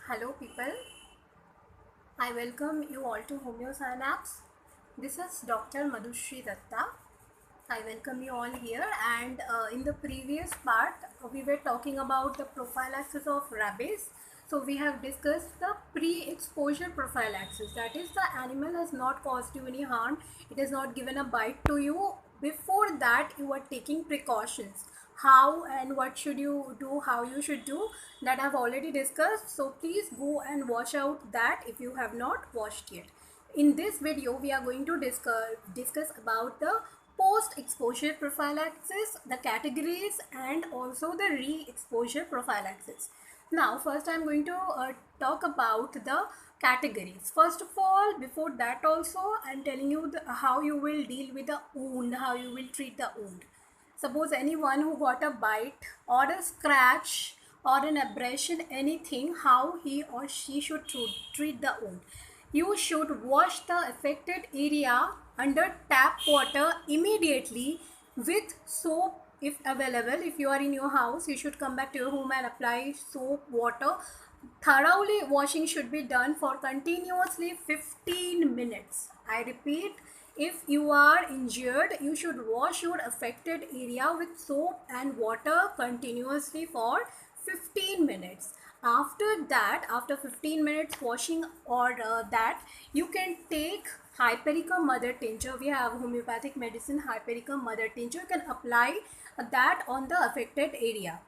Hello people, I welcome you all to Homeo Synapse. This is Dr. Madhushri Datta. I welcome you all here, and in the previous part we were talking about the prophylaxis of rabies. So we have discussed the pre-exposure prophylaxis, that is the animal has not caused you any harm, it has not given a bite to you. Before that you are taking precautions, how and what should you do, how you should do, that I've already discussed. So please go and watch out that if you have not watched yet. In this video we are going to discuss about the post exposure prophylaxis, the categories, and also the re-exposure prophylaxis. Now first I'm going to talk about the categories. First of all, before that also I'm telling you how you will deal with the wound, how you will treat the wound. Suppose anyone who got a bite or a scratch or an abrasion, anything, how he or she should treat the wound. You should wash the affected area under tap water immediately with soap if available. If you are in your house, you should come back to your home and apply soap, water. Thoroughly washing should be done for continuously 15 minutes. I repeat, if you are injured, you should wash your affected area with soap and water continuously for 15 minutes. After that, after 15 minutes washing or that, you can take Hypericum mother tincture. We have homeopathic medicine Hypericum mother tincture. You can apply that on the affected area.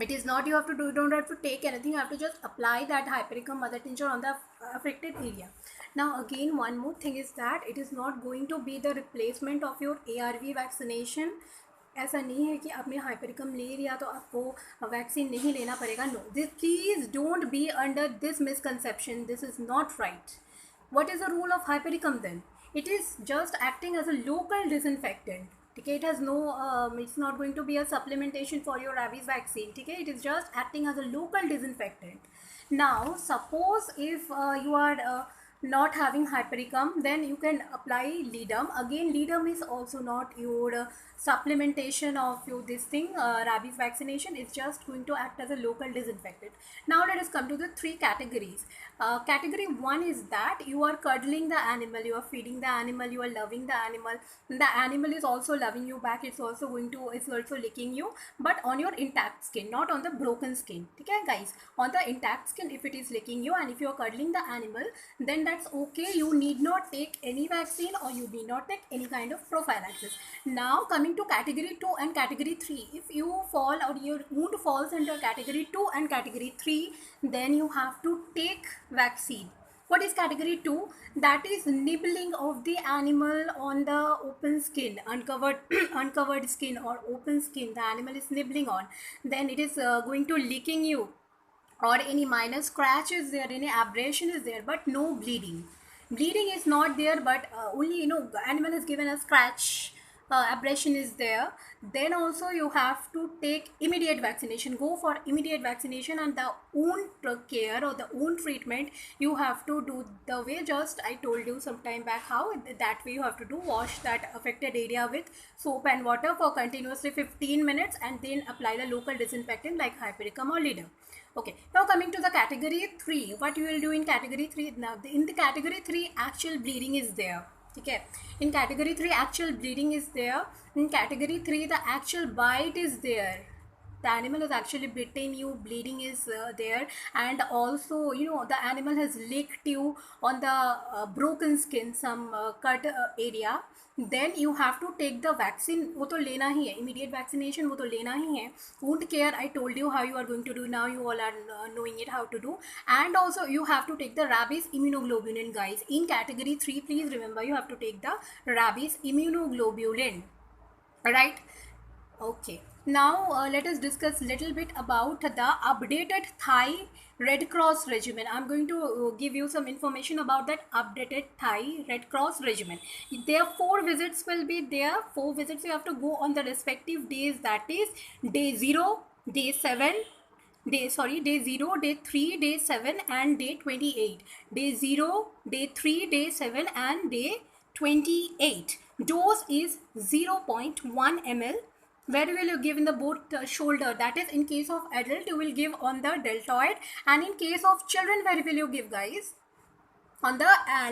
It is not you have to do, you don't have to take anything, you have to just apply that Hypericum mother tincture on the affected area. Now again, one more thing is that it is not going to be the replacement of your ARV vaccination. ऐसा नहीं है कि आपने hypericum ले लिया तो आपको vaccine नहीं लेना पड़ेगा. No, this please don't be under this misconception. This is not right. What is the role of Hypericum then? It is just acting as a local disinfectant. Okay, it has no, it's not going to be a supplementation for your rabies vaccine. Okay, it is just acting as a local disinfectant. Now, suppose if you are not having Hypericum, then you can apply Lidum. Again, Lidum is also not your supplementation of your this thing, rabies vaccination. It's just going to act as a local disinfectant. Now let us come to the three categories. Category 1 is that you are cuddling the animal, you are feeding the animal, you are loving the animal is also loving you back. It's also licking you, but on your intact skin, not on the broken skin. Okay guys, on the intact skin if it is licking you, and if you are cuddling the animal, then that's okay. You need not take any vaccine or you need not take any kind of prophylaxis. Now coming to category 2 and category 3, if you fall or your wound falls under category 2 and category 3, then you have to take vaccine. What is category 2? That is nibbling of the animal on the open skin, uncovered uncovered skin or open skin the animal is nibbling on. Then it is going to licking you, or any minor scratch is there, any abrasion is there, but no bleeding. Bleeding is not there, but only the animal has given a scratch, abrasion is there. Then also you have to take immediate vaccination, go for immediate vaccination. And the wound care or the wound treatment, you have to do the way just I told you some time back, how that way you have to do. Wash that affected area with soap and water for continuously 15 minutes and then apply the local disinfectant like Hypericum or Lidum. Okay, now coming to the category 3, what you will do in category 3? Now in the category 3, actual bleeding is there. Okay, in category 3 actual bleeding is there. In category 3 the actual bite is there, the animal has actually bitten you, bleeding is there, and also the animal has licked you on the broken skin, some cut area. Then you have to take the vaccine. वो तो लेना ही है, immediate vaccination वो तो लेना ही है. Wound care I told you how you are going to do. Now you all are knowing it how to do. And also you have to take the rabies immunoglobulin, guys. In category 3, please remember you have to take the rabies immunoglobulin, right? Okay, now let us discuss little bit about the updated Thai Red Cross regimen. I'm going to give you some information about that updated Thai Red Cross regimen. There 4 visits will be there. 4 visits you have to go on the respective days, that is day 0, day 7, day 0, day 3, day 7 and day 28. Day 0, day 3, day 7 and day 28. Dose is 0.1 ml Where will you give? In the both shoulder. That is, in case of adult, you will give on the deltoid, and in case of children, where will you give, guys? On the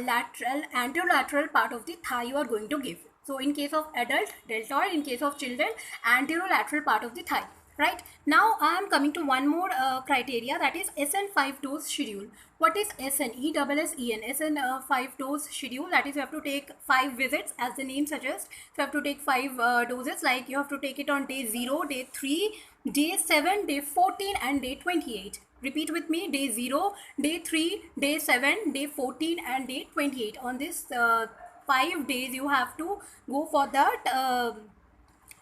lateral, anterolateral part of the thigh you are going to give. So in case of adult, deltoid; in case of children, anterolateral part of the thigh. Right. Now I am coming to one more criteria, that is SN5 dose schedule. What is SN? ESSEN. SN 5 dose schedule, that is you have to take 5 visits as the name suggests. So you have to take 5 doses, like you have to take it on day 0, day 3, day 7, day 14 and day 28. Repeat with me: day 0, day 3, day 7, day 14 and day 28. On this 5 days you have to go for that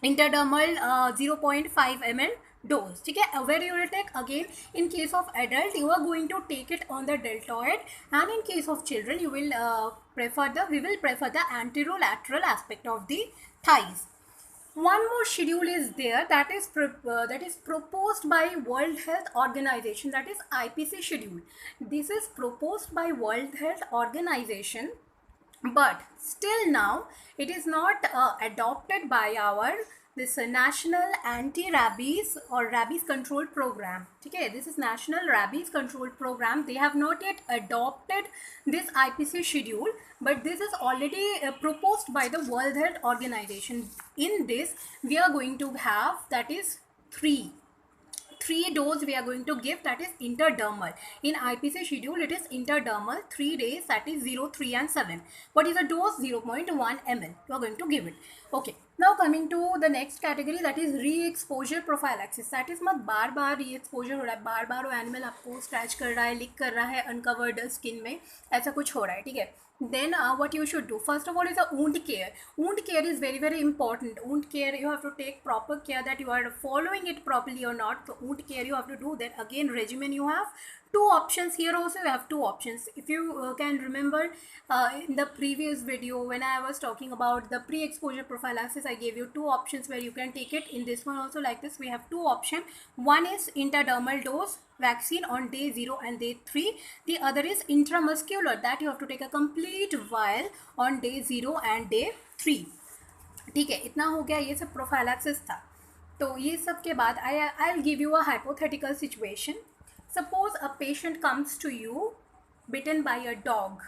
interdermal 0.5 ml dose. ठीक है. Where you will take? Again, in case of adult you are going to take it on the deltoid, and in case of children you will we will prefer the anterolateral aspect of the thighs. One more schedule is there, that is proposed by World Health Organization, that is IPC schedule. This is proposed by World Health Organization, but still now it is not adopted by our this National Anti-Rabies or Rabies Control Program. Okay, this is National Rabies Control Program. They have not yet adopted this IPC schedule, but this is already proposed by the World Health Organization. In this we are going to have, that is three dose we are going to give, that is interdermal. In IPC schedule it is interdermal, 3 days, that is 0, 3 and 7. What is the dose? 0.1 ml you are going to give it. Okay, now coming to the next category, that is re-exposure prophylaxis. that is मत बार बार re-exposure हो रहा है, बार बार वो animal आपको scratch कर रहा है, लिक कर रहा है अनकवर्ड स्किन में, ऐसा कुछ हो रहा है. ठीक है. Then what you should do, first of all, is a wound care. Wound care is very very important. Wound care, you have to take proper care that you are following it properly or not. So wound care you have to do. Then again, regimen, you have two options. Here also you have two options. If you can remember in the previous video when I was talking about the pre-exposure prophylaxis, I gave you two options where you can take it. In this one also like this, we have two options. One is interdermal dose vaccine on day 0 and day 3. The other is intramuscular, that you have to take a complete vial on day 0 and day 3. ठीक है. इतना हो गया, ये सब prophylaxis था. तो ये सब के बाद I will give you a hypothetical situation. Suppose a patient comes to you bitten by a dog.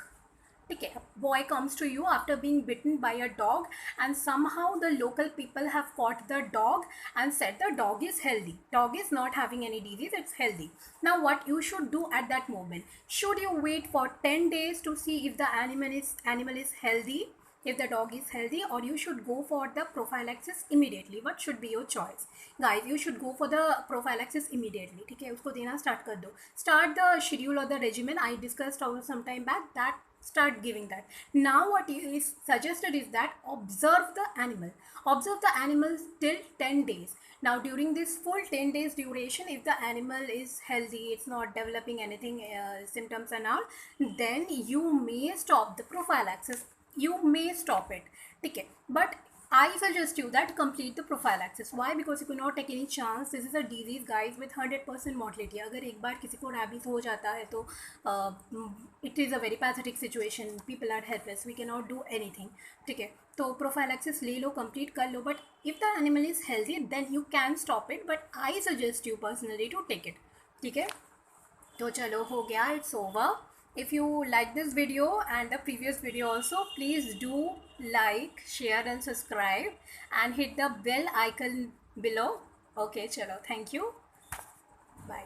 Okay, a boy comes to you after being bitten by a dog, and somehow the local people have caught the dog and said the dog is healthy. Dog is not having any disease, it's healthy. Now what you should do at that moment? Should you wait for 10 days to see if the animal is healthy, if the dog is healthy, or you should go for the prophylaxis immediately? What should be your choice? Guys, you should go for the prophylaxis immediately. ठीक है, उसको देना start कर दो. Start the schedule or the regimen. I discussed also some time back that start giving that. Now what is suggested is that observe the animal till 10 days. Now during this full 10 days duration, if the animal is healthy, it's not developing anything symptoms and all, then you may stop the prophylaxis. You may stop it. Okay, but I suggest you that complete the prophylaxis. Why? Because you cannot take any chance. This is a disease, guys, with 100% mortality. अगर एक बार किसी को rabies हो जाता है तो it is a very pathetic situation. People are helpless. We cannot do anything. ठीक है, तो prophylaxis ले लो, complete कर लो. But if the animal is healthy, then you can stop it. But I suggest you personally to take it. ठीक है, तो चलो हो गया, it's over. If you like this video and the previous video also, please do like, share and subscribe and hit the bell icon below. Okay, chalo, thank you. Bye.